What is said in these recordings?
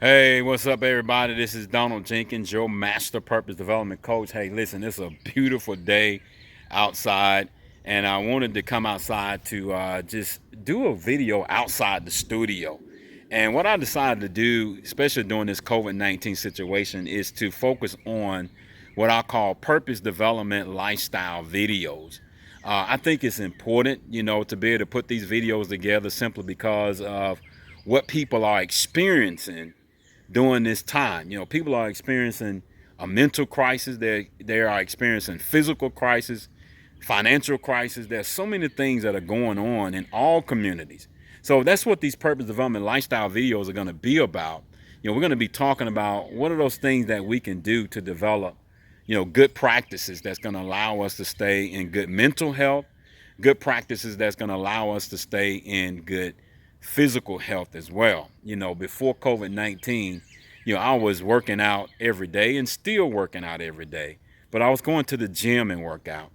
Hey, what's up, everybody? This is Donald Jenkins, your Master Purpose Development Coach. Hey, listen, it's a beautiful day outside, and I wanted to come outside to just do a video outside the studio. And what I decided to do, especially during this COVID-19 situation, is to focus on what I call purpose development lifestyle videos. I think it's important, to be able to put these videos together simply because of what people are experiencing during this time. People are experiencing a mental crisis. They are experiencing physical crisis, financial crisis. There's so many things that are going on in all communities. So that's what these purpose development lifestyle videos are going to be about. We're going to be talking about what are those things that we can do to develop, good practices that's going to allow us to stay in good mental health, good practices that's going to allow us to stay in good physical health as well. Before COVID-19, I was working out every day and still working out every day, but I was going to the gym and work out.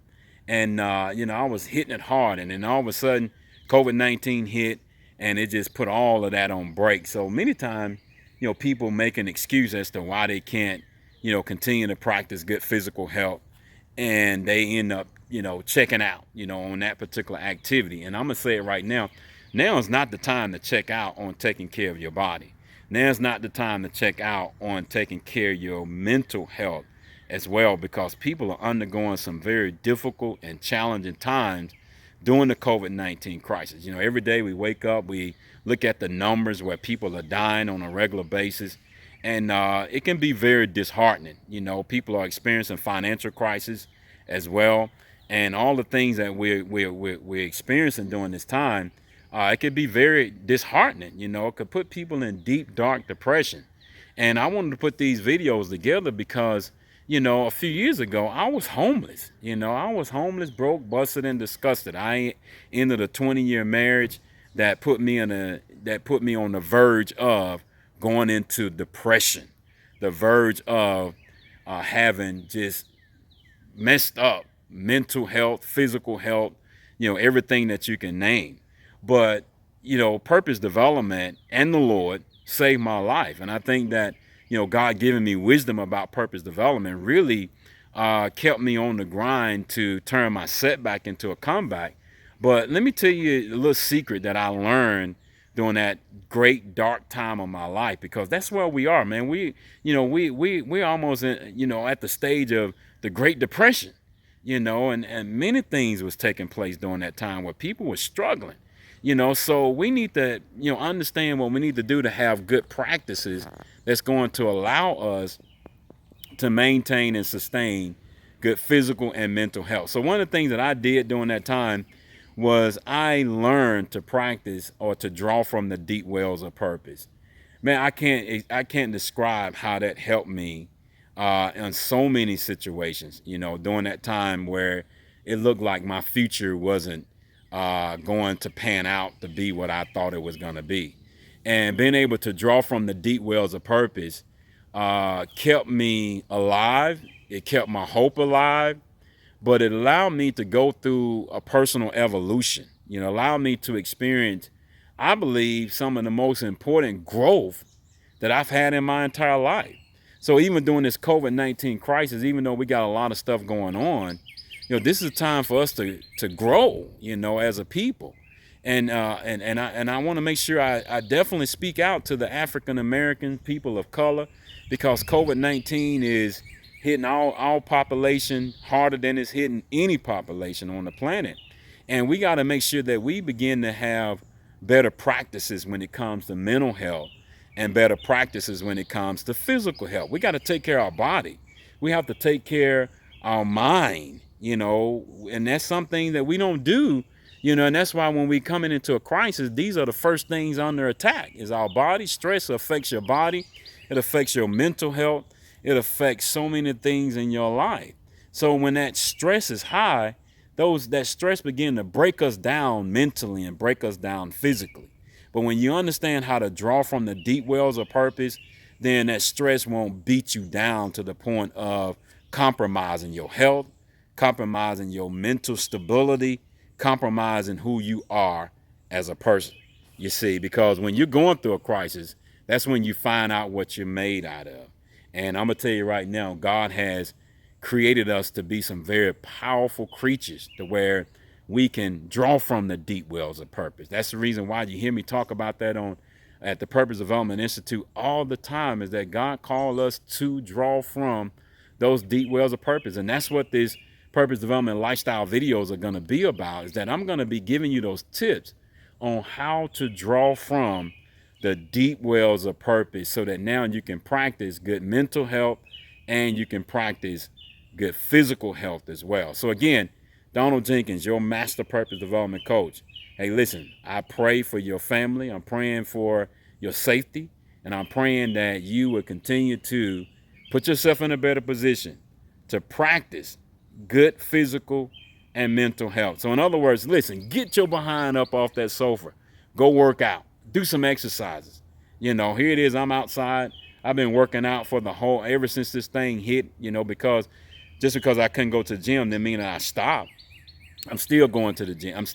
And, I was hitting it hard. And then all of a sudden, COVID-19 hit and it just put all of that on break. So many times, people make an excuse as to why they can't, continue to practice good physical health, and they end up, checking out, on that particular activity. And I'm gonna say it right now. Now is not the time to check out on taking care of your body. Now is not the time to check out on taking care of your mental health as well, because people are undergoing some very difficult and challenging times during the COVID-19 crisis. Every day we wake up, we look at the numbers where people are dying on a regular basis, and it can be very disheartening. People are experiencing financial crisis as well, and all the things that we're experiencing during this time. It could be very disheartening. It could put people in deep, dark depression. And I wanted to put these videos together because, a few years ago, I was homeless. I was homeless, broke, busted, and disgusted. I ended a 20-year marriage that put me on the verge of going into depression, the verge of having just messed up mental health, physical health, everything that you can name. But, purpose development and the Lord saved my life. And I think that, God giving me wisdom about purpose development really kept me on the grind to turn my setback into a comeback. But let me tell you a little secret that I learned during that great dark time of my life, because that's where we are, man. We're almost at the stage of the Great Depression, and many things was taking place during that time where people were struggling. So we need to, understand what we need to do to have good practices that's going to allow us to maintain and sustain good physical and mental health. So one of the things that I did during that time was I learned to practice or to draw from the deep wells of purpose. Man, I can't describe how that helped me in so many situations. During that time where it looked like my future wasn't going to pan out to be what I thought it was going to be, and being able to draw from the deep wells of purpose kept me alive. It kept my hope alive, but it allowed me to go through a personal evolution. Allowed me to experience, I believe, some of the most important growth that I've had in my entire life. So even during this COVID-19 crisis, even though we got a lot of stuff going on, this is a time for us to grow, as a people. And I want to make sure I definitely speak out to the African American people of color, because COVID-19 is hitting all population harder than it's hitting any population on the planet. And we got to make sure that we begin to have better practices when it comes to mental health, and better practices when it comes to physical health. We got to take care of our body. We have to take care of our mind, and that's something that we don't do, and that's why when we coming into a crisis, these are the first things under attack is our body. Stress affects your body. It affects your mental health. It affects so many things in your life. So when that stress is high, that stress begin to break us down mentally and break us down physically. But when you understand how to draw from the deep wells of purpose, then that stress won't beat you down to the point of compromising your health, compromising your mental stability, compromising who you are as a person. You see, because when you're going through a crisis, That's when you find out what you're made out of. And I'm going to tell you right now, God has created us to be some very powerful creatures to where we can draw from the deep wells of purpose. That's the reason why you hear me talk about that at the Purpose Development Institute all the time, is that God called us to draw from those deep wells of purpose. And that's what this purpose development lifestyle videos are going to be about, is that I'm going to be giving you those tips on how to draw from the deep wells of purpose so that now you can practice good mental health and you can practice good physical health as well. So again, Donald Jenkins, your master purpose development coach. Hey, listen, I pray for your family. I'm praying for your safety, and I'm praying that you will continue to put yourself in a better position to practice good physical and mental health. So in other words, listen, get your behind up off that sofa, go work out, do some exercises. You know, here it is, I'm outside. I've been working out for ever since this thing hit, you know, because just because I couldn't go to the gym didn't mean that I stopped. I'm still going to the gym.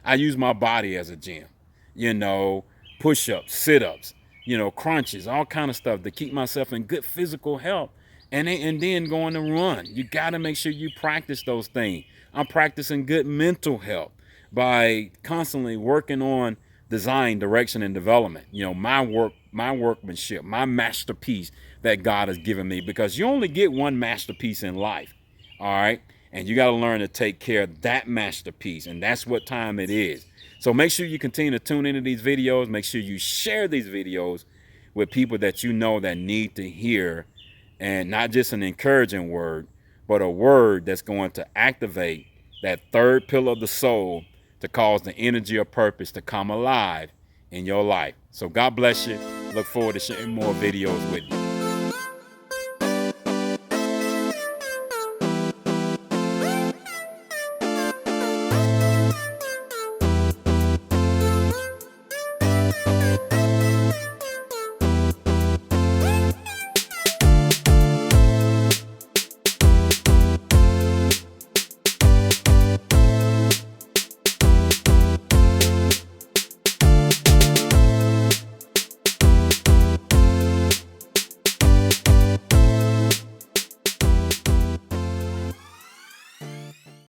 I use my body as a gym, you know, push-ups, sit-ups, you know, crunches, all kind of stuff to keep myself in good physical health. And then going to run. You got to make sure you practice those things. I'm practicing good mental health by constantly working on design, direction, and development. You know, my workmanship, my masterpiece that God has given me, because you only get one masterpiece in life. All right. And you got to learn to take care of that masterpiece. And that's what time it is. So make sure you continue to tune into these videos. Make sure you share these videos with people that you know that need to hear, and not just an encouraging word, but a word that's going to activate that third pillar of the soul to cause the energy of purpose to come alive in your life. So God bless you. Look forward to sharing more videos with you.